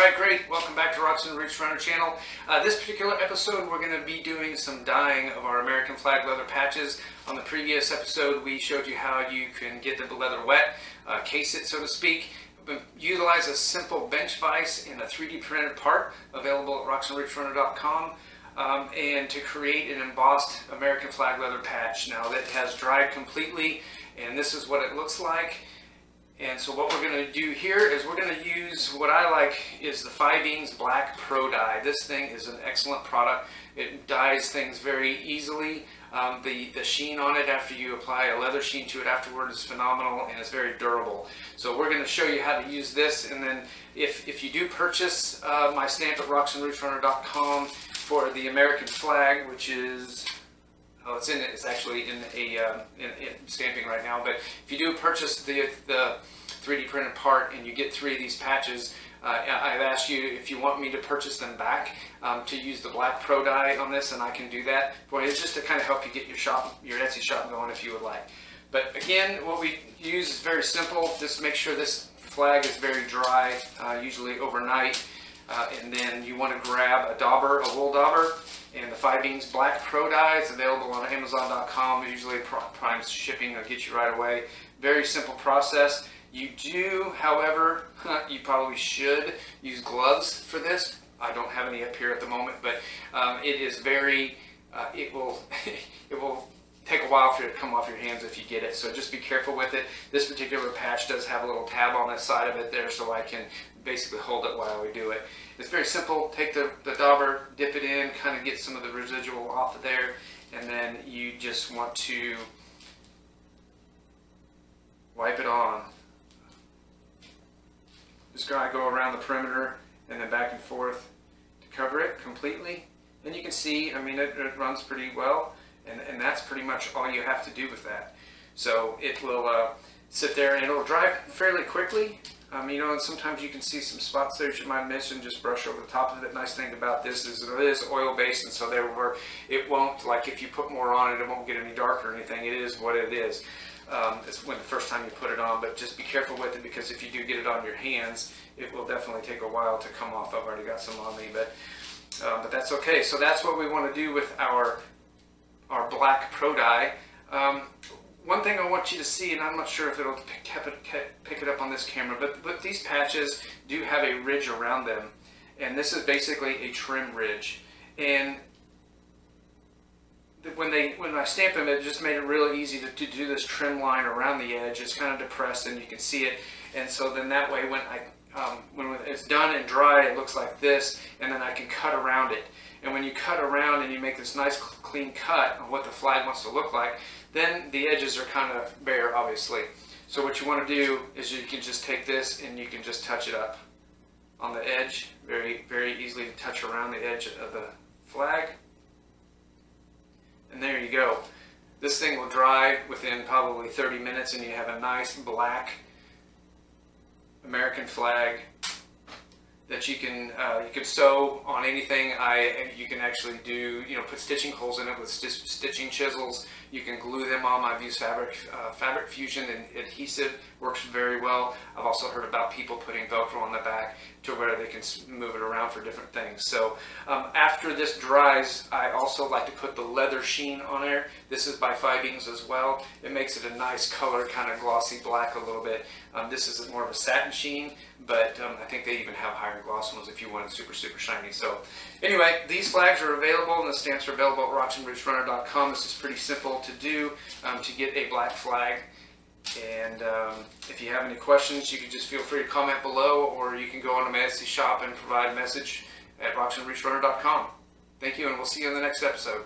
Alright, great. Welcome back to Rocks and Roots Runner channel. This particular episode we're going to be doing some dyeing of our American flag leather patches. On the previous episode we showed you how you can get the leather wet, case it so to speak. Utilize a simple bench vise and a 3D printed part available at rocksandrootsrunner.com and to create an embossed American flag leather patch. Now that has dried completely and this is what it looks like. And so what we're going to do here is we're going to use what I like is the Fiebing's Black Pro Dye. This thing is an excellent product. It dyes things very easily. The sheen on it after you apply a leather sheen to it afterward is phenomenal and it's very durable. So we're going to show you how to use this, and then if you do purchase my stamp at rocksandrootsrunner.com for the American flag, which is it's actually in stamping right now. But if you do purchase the 3D printed part and you get 3 of these patches, I've asked you if you want me to purchase them back to use the Black Pro Dye on this, and I can do that for you. It's just to kind of help you get your Etsy shop going if you would like. But again, what we use is very simple. Just make sure this flag is very dry, usually overnight, and then you want to grab a wool dauber. And the Fiebing's Black Pro Dye is available on Amazon.com. Usually Prime shipping will get you right away. Very simple process. You do, however, you probably should use gloves for this. I don't have any up here at the moment, but it is very, it will take a while for it to come off your hands if you get it. So just be careful with it. This particular patch does have a little tab on the side of it there, so I can basically hold it while we do it. It's very simple. Take the dauber, dip it in, kind of get some of the residual off of there, and then you just want to wipe it on. Just go around the perimeter and then back and forth to cover it completely. And you can see, I mean, it runs pretty well, and that's pretty much all you have to do with that. So it will sit there and it'll dry fairly quickly. You know, and sometimes you can see some spots there that you might miss and just brush over the top of it. Nice thing about this is it is oil based, and so it won't, like if you put more on it, it won't get any darker or anything. It is what it is. It's when the first time you put it on, but just be careful with it, because if you do get it on your hands, it will definitely take a while to come off. I've already got some on me, but that's okay. So that's what we want to do with our Black Pro Dye. One thing I want you to see, and I'm not sure if it'll pick it up on this camera, but these patches do have a ridge around them, and this is basically a trim ridge. And when I stamp them, it just made it really easy to do this trim line around the edge. It's kind of depressed, and you can see it. And so then that way, when it's done and dry, it looks like this, and then I can cut around it. And when you cut around and you make this nice clean cut of what the flag wants to look like, then the edges are kind of bare, obviously. So what you want to do is you can just take this and you can just touch it up on the edge. Very, very easily to touch around the edge of the flag. And there you go. This thing will dry within probably 30 minutes and you have a nice black American flag that you can sew on anything. You can actually do, put stitching holes in it with stitching chisels. You can glue them on. I've used fabric fusion and adhesive, works very well. I've also heard about people putting Velcro on the back to where they can move it around for different things. So after this dries, I also like to put the leather sheen on there. This is by Fiebing's as well. It makes it a nice color, kind of glossy black a little bit. This is more of a satin sheen, but I think they even have higher gloss ones if you want it super, super shiny. So anyway, these flags are available and the stamps are available at rocksandrootsrunner.com. This is pretty simple to do to get a black flag. And if you have any questions, you can just feel free to comment below, or you can go on to my Etsy shop and provide a message at rocksandrootsrunner.com. Thank you, and we'll see you in the next episode.